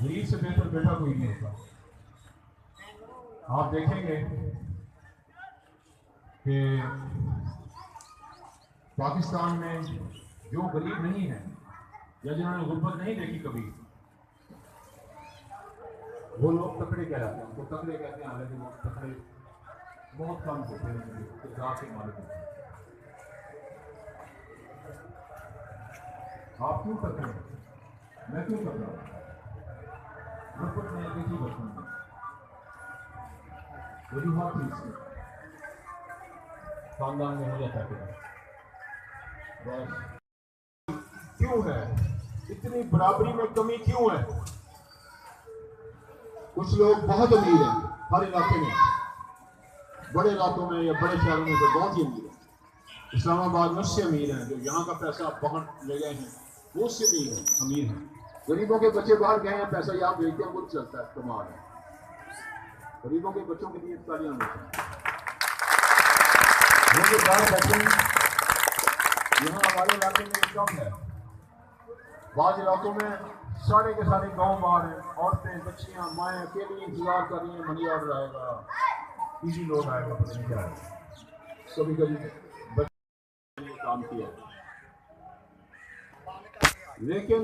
गरीब से बेहतर बेटा कोई नहीं होता। आप देखेंगे कि पाकिस्तान में जो गरीब नहीं है या जिन्होंने गुर्बत नहीं देखी कभी, वो लोग तकड़े कहलाते हैं। उनको तकड़े कहते हैं, हालांकि वो तकड़े बहुत कम होते हैं के मालिक होते हैं। आप क्यों करते हैं? मैं क्यों कर रहा हूँ? गुर्बत नहीं देखी बचपन में, वजूहत थी इसमें, खानदान में हो जाता है। बस क्यों है इतनी बराबरी में कमी क्यों है? कुछ लोग बहुत अमीर हैं हर इलाके में, बड़े इलाकों में या बड़े शहरों में तो बहुत ही अमीर है। इस्लामाबाद में उससे अमीर हैं जो यहाँ का पैसा बाहर ले गए हैं, वो उससे अमीर हैं। गरीबों के बच्चे बाहर गए हैं, पैसा यहाँ भेजते हैं, कुछ चलता है, कमाल है। गरीबों के बच्चों के लिए तालियां होती हैं। वो जो बाहर बैठे हैं, यहाँ हमारे इलाके में कम है। बाद इलाकों में सारे के सारे गांव बाहर हैं, औरतें, बच्चियां, माएँ अकेली इंतजार कर रही हैं, मनी ऑर्डर आएगा, किसी लोग आएगा, पता नहीं क्या आएगा। कभी कभी बच्चे काम किया, लेकिन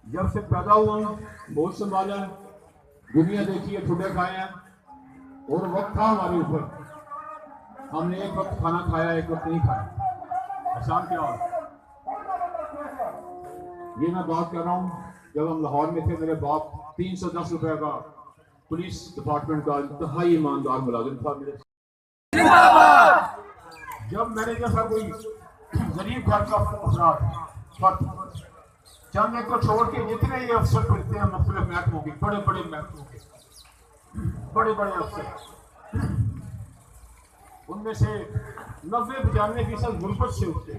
जब से पैदा हुआ बहुत संभाला, दुनिया देखी है, ठुडे खाए हैं, और वक्त था हमारे ऊपर, हमने एक वक्त खाना खाया, एक वक्त नहीं खाया। आसान क्या हो? ये मैं बात कर रहा हूँ जब हम लाहौर में थे, मेरे बाप 310 रुपए का पुलिस डिपार्टमेंट का इंतहाई ईमानदार मुलाजिम था मेरे। जब मैंने जैसा कोई गरीब घर का फर्द चंद को छोड़ के जितने ये अफसर फिरते हैं मुख्तलिफ महकमों के, बड़े बड़े महकमों के बड़े बड़े अफसर, उनमें से 90-95% गुर्बत से उठते,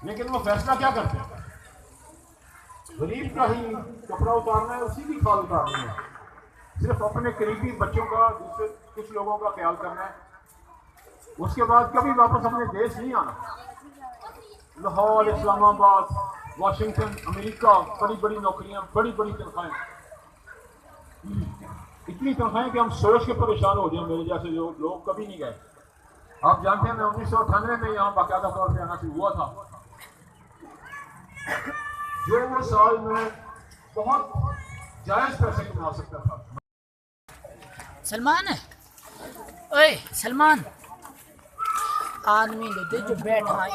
लेकिन वो फैसला क्या करते हैं? गरीब का ही कपड़ा उतारना है, उसी की खाल उतारनी है, सिर्फ अपने करीबी बच्चों का, दूसरे कुछ लोगों का ख्याल करना है। उसके बाद कभी वापस अपने देश नहीं आना। लाहौर, इस्लामाबाद, वाशिंगटन, अमेरिका, बड़ी बड़ी नौकरियां, बड़ी बड़ी तनख्वाहें, इतनी तनख्वाहें कि हम सोच के परेशान हो जाए। मेरे जैसे जो लोग कभी नहीं गए। आप जानते हैं मैं 1998 में यहाँ बाकायदा तौर से आना शुरू हुआ था, जो वो साल में बहुत जायज पैसे कमा सकता था। सलमान है, ओए सलमान, आदमी ले जो बैठा है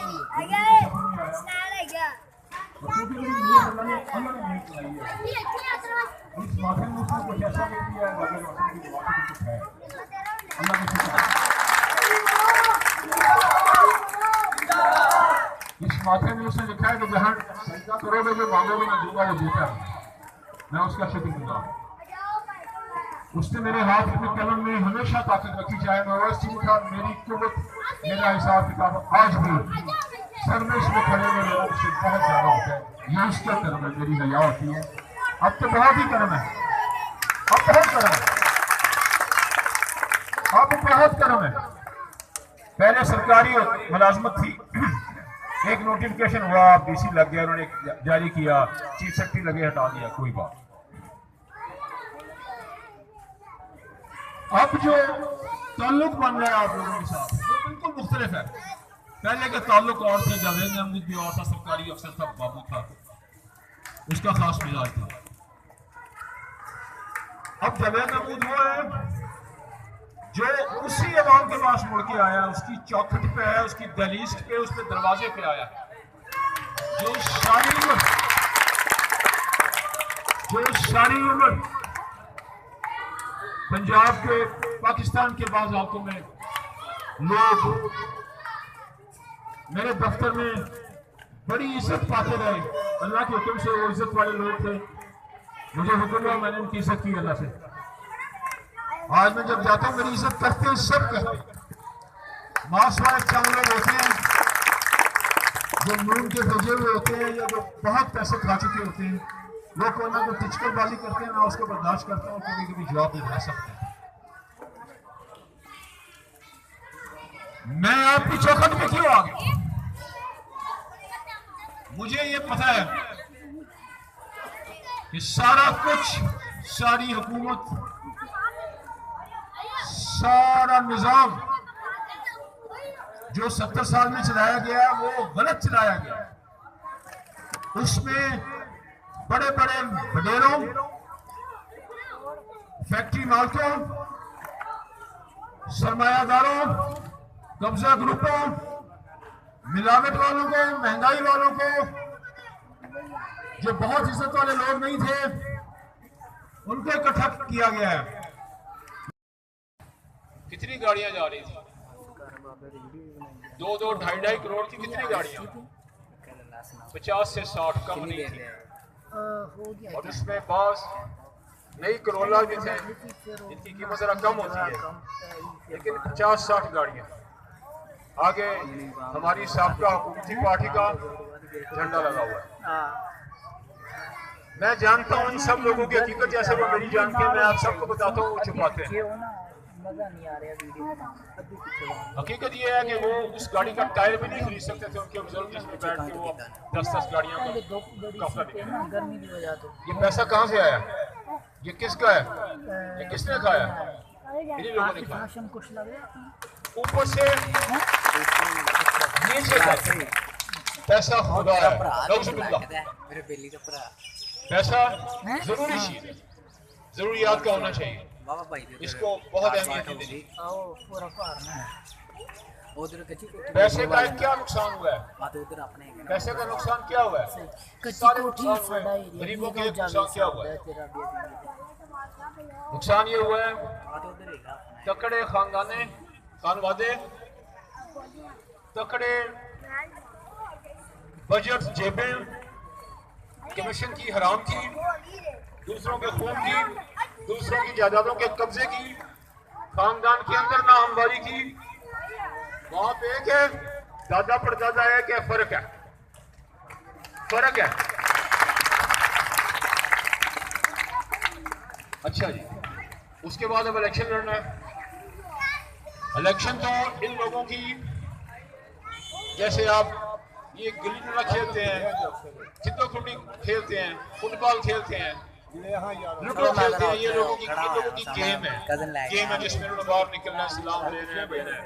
इस माथे में उसने लिखा है कि जहाँ सजदा करोगे जो मांगोगे मैं दूंगा वो देता है। मैं उसका शुक्रगुजार हूँ। उसने मेरे हाथ में कलम में हमेशा ताकत रखी, चाहे मैं ओवैसी था, मेरी कुव्वत, मेरा हिसाब किताब आज भी सरमेश में खड़े हुए लोगों से बहुत ज्यादा होता है। ये उसका कर्म है, मेरी नया होती है। अब तो बहुत ही कर्म है, अब बहुत कर्म है, अब बहुत कर्म है। पहले सरकारी मुलाजमत थी, एक नोटिफिकेशन हुआ, डीसी लग गया, उन्होंने जारी किया, चीफ सेक्रेटरी लगे, हटा दिया, कोई बात। अब जो ताल्लुक बन रहा है आप लोगों के साथ, वो बिल्कुल मुख्तलिफ है। पहले के ताल्लुक और थे, जावेद अहमद भी और था, सरकारी अफसर था, बाबू था, उसका खास मिजाज था। अब जावेद अहमद वो है जो उसी अवाम के पास मुड़ के आया, उसकी चौखट पे है, उसकी दहलीज पे, उसके दरवाजे पे आया, जो सारी उम्र पंजाब के, पाकिस्तान के बाद इलाकों में लोग मेरे दफ्तर में बड़ी इज्जत पाते रहे। अल्लाह के हुक्म से वो इज्जत वाले लोग थे, मुझे हुक्म हुआ, मैंने उनकी इज्जत की अल्लाह से। आज मैं जब जाता हूँ मेरी इज्जत करते हैं, सब करते हैं। मास वाले चंद लोग होते हैं जो नून के भेजे हुए होते हैं या जो बहुत पैसे खा चुके होते हैं, वो कोई ना कोई टिचकरबाजी करते हैं, मैं उसको बर्दाश्त करता हूँ, कभी कभी जवाब नहीं दे सकते। मैं आपकी चौखट में क्यों आ गया? मुझे ये पता है ये सारा कुछ, सारी हुकूमत, सारा निजाम जो 70 साल में चलाया गया वो गलत चलाया गया। उसमें बड़े बड़े वडेरों, फैक्ट्री मालिकों, सरमायादारों, कब्जा ग्रुपों, मिलावट वालों को, महंगाई वालों को, जो बहुत इज्जत वाले लोग नहीं थे, उनको इकट्ठा किया गया है। कितनी गाड़ियां जा रही थी? 2-2, 2.5 करोड़ की कितनी गाड़ियां? 50 से 60 कम नहीं थी। और उसमें बास नई करोला भी थे, इनकी कीमत जरा कम होती है, लेकिन 50-60 गाड़ियां। आगे हमारी साबका हुकूमती पार्टी का झंडा लगा हुआ है। मैं जानता हूँ इन सब लोगों की हकीकत, जैसे वो मेरी जान के, मैं आप सबको बताता हूँ, वो छुपाते हैं। हकीकत ये है कि वो उस गाड़ी का टायर भी नहीं खरीद सकते थे, उनके बुजुर्ग जिसमें बैठ के वो 10-10 गाड़ियां का। ये पैसा कहाँ से आया? ये किसका है? ये किसने खाया? इन्हीं लोगों ने खाया। ऊपर से नीचे तक पैसा खुदा है। पैसा जरूरी चीज है, जरूरियात का होना चाहिए, इसको बहुत अहमियत देनी। पैसे का क्या नुकसान हुआ है? पैसे का नुकसान क्या हुआ है? सारे नुकसान हुए। गरीबों के नुकसान क्या हुआ है? नुकसान ये हुआ है, तकड़े खानदाने, खानवादे, तकड़े बजट जेबें, कमीशन की, हराम की, दूसरों के खून की, दूसरों की जायदादों के कब्जे की, खानदान के अंदर नामवारी की। बाप एक है, दादा परदादा एक है, फर्क है, फर्क है। अच्छा जी, उसके बाद अब इलेक्शन लड़ना है। इलेक्शन तो इन लोगों की, जैसे आप ये गिल्ली डंडा खेलते हैं, चित्तो खुटी खेलते हैं, फुटबॉल खेलते हैं, लूडो खेलते हैं, ये लोगों की गेम है, गेम है जिसमें उन्होंने बाहर निकलना है, सलाम लेना है।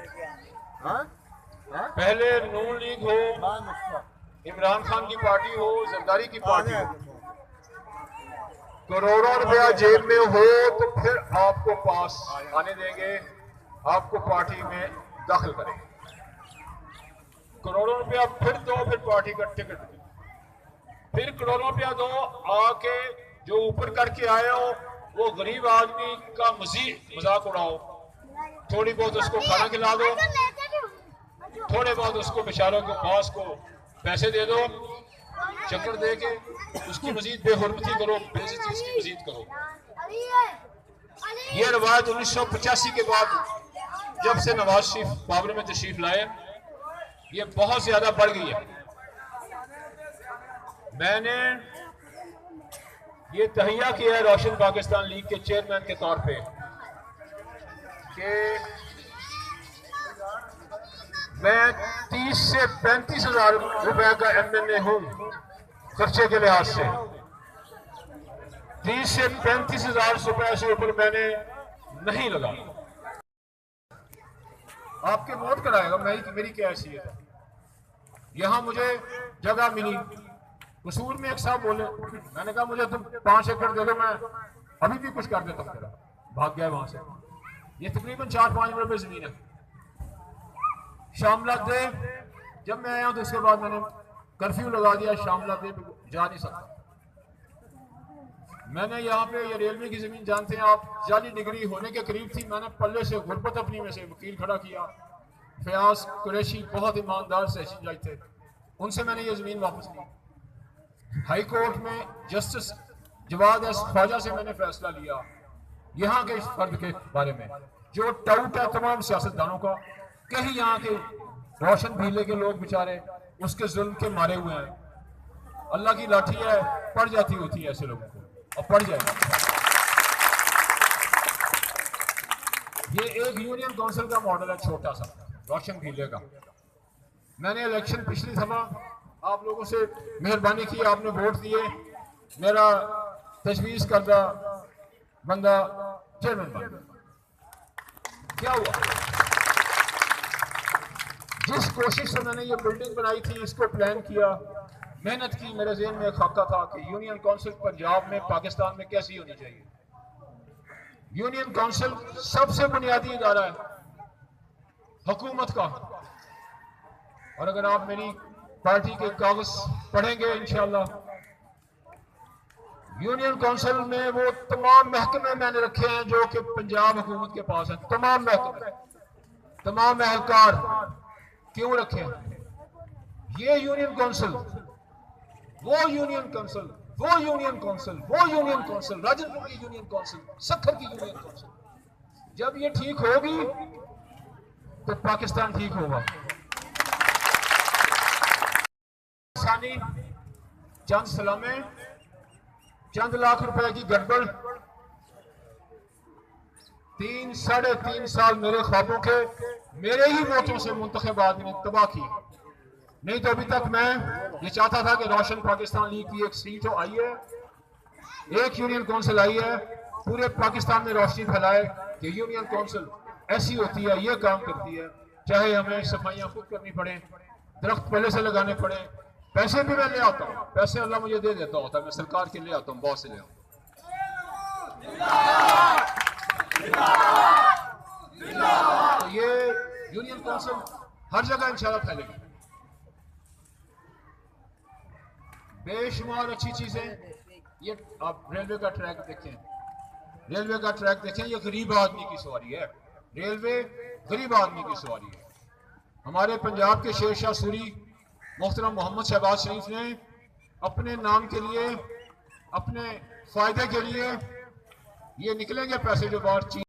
पहले नून लीग हो, इमरान खान की पार्टी हो, जरदारी की पार्टी हो, करोड़ों रुपया जेब में हो तो फिर आपको पास आने देंगे, आपको पार्टी में दाखिल करेंगे। करोड़ों रुपया फिर दो, फिर पार्टी का टिकट दो, फिर करोड़ों रुपया दो, आके जो ऊपर करके आए हो वो गरीब आदमी का मजीद मजाक उड़ाओ, थोड़ी बहुत उसको खाना खिला दो, थोड़े बहुत उसको बेचारों को बॉस को पैसे दे दो, चक्कर दे के उसकी मजीद बेहुरमती करो, बेइज्जती उसकी मजीद करो। ये रवायत 1985 के बाद जब से नवाज शरीफ पावर में तशरीफ लाए, ये बहुत ज्यादा बढ़ गई है। मैंने ये तहिया किया है रोशन पाकिस्तान लीग के चेयरमैन के तौर पे कि मैं 30 से 35 हजार रुपए का एमएनए हूं, खर्चे के लिहाज से 30 से 35 हजार रुपए से ऊपर मैंने नहीं लगा। आपके नोट कराएगा मेरी क्या हैसियत है। यहां मुझे जगह मिली, कसूर में एक साहब बोले, मैंने कहा मुझे तुम 5 एकड़ दे दो, मैं अभी भी कुछ कर देता हूं तेरा। भाग गया वहां से। ये तकरीबन 4-5 रुपए जमीन है। शामला दे जब मैं आया हूं तो उसके बाद मैंने कर्फ्यू लगा दिया, शामला दे जा नहीं सकता। मैंने यहाँ पे ये रेलवे की जमीन जानते हैं आप, 40 डिग्री होने के करीब थी, मैंने पल्ले से गुरबत अपनी में से वकील खड़ा किया, फयाज कुरैशी बहुत ईमानदार से जज थे, उनसे मैंने ये जमीन वापस ली। हाई कोर्ट में जस्टिस जवाद एस ख्वाजा से मैंने फैसला लिया यहाँ के इस फर्द के बारे में जो टाउट है तमाम सियासतदानों का, कहीं यहाँ के रोशन भीले के लोग बेचारे उसके जुल्म के मारे हुए हैं। अल्लाह की लाठी है, पड़ जाती होती है ऐसे लोगों को, और पड़ जाएगा। ये एक यूनियन काउंसिल का मॉडल है छोटा सा रोशन भीले का। मैंने इलेक्शन पिछली दफा आप लोगों से मेहरबानी की, आपने वोट दिए, मेरा तजवीज़ करदा बंदा चेयरमैन बन गया। क्या हुआ? जिस कोशिश से मैंने ये बिल्डिंग बनाई थी, इसको प्लान किया, मेहनत की, मेरे ज़हन में एक खाका था कि यूनियन काउंसिल पंजाब में, पाकिस्तान में कैसी होनी चाहिए। यूनियन काउंसिल सबसे बुनियादी इदारा है हुकूमत का, और अगर आप मेरी पार्टी के कागज पढ़ेंगे इंशाल्लाह, यूनियन काउंसिल में वो तमाम महकमे मैंने रखे हैं जो कि पंजाब हुकूमत के पास है। तमाम महकमे, तमाम एहलकार क्यों रखे हैं? ये यूनियन काउंसिल, वो यूनियन काउंसिल, वो यूनियन काउंसिल, वो यूनियन काउंसिल, राजनपुर की यूनियन काउंसिल, सखर की यूनियन काउंसिल, जब ये ठीक होगी तो पाकिस्तान ठीक होगा। चंद सलामे, चंद लाख रुपए की गड़बड़, 3-3.5 साल मेरे ख्वाबों के, मेरे ही वोटों से मुंतखब आदमी ने तबाह की। नहीं तो अभी तक मैं ये चाहता था कि रोशन पाकिस्तान लीग की एक सीट हो, आई है, एक यूनियन काउंसिल आई है, पूरे पाकिस्तान में रोशनी फैलाए कि यूनियन काउंसिल ऐसी होती है, ये काम करती है, चाहे हमें सफाइयां खुद करनी पड़े, दरख्त पहले से लगाने पड़े, पैसे भी मैं ले आता हूँ, पैसे अल्लाह मुझे दे देता होता है, मैं सरकार के ले आता हूँ, बहुत से ले आता हूँ। तो ये यूनियन काउंसिल हर जगह इंशाल्लाह फैलेगी। बेशुमार अच्छी चीजें, ये आप रेलवे का ट्रैक देखें, रेलवे का ट्रैक देखें, ये गरीब आदमी की सवारी है, रेलवे गरीब आदमी की सवारी है। हमारे पंजाब के शेरशाह सूरी मोहतरम मोहम्मद शहबाज शरीफ ने अपने नाम के लिए, अपने फायदे के लिए, ये निकलेंगे पैसे जो बाहर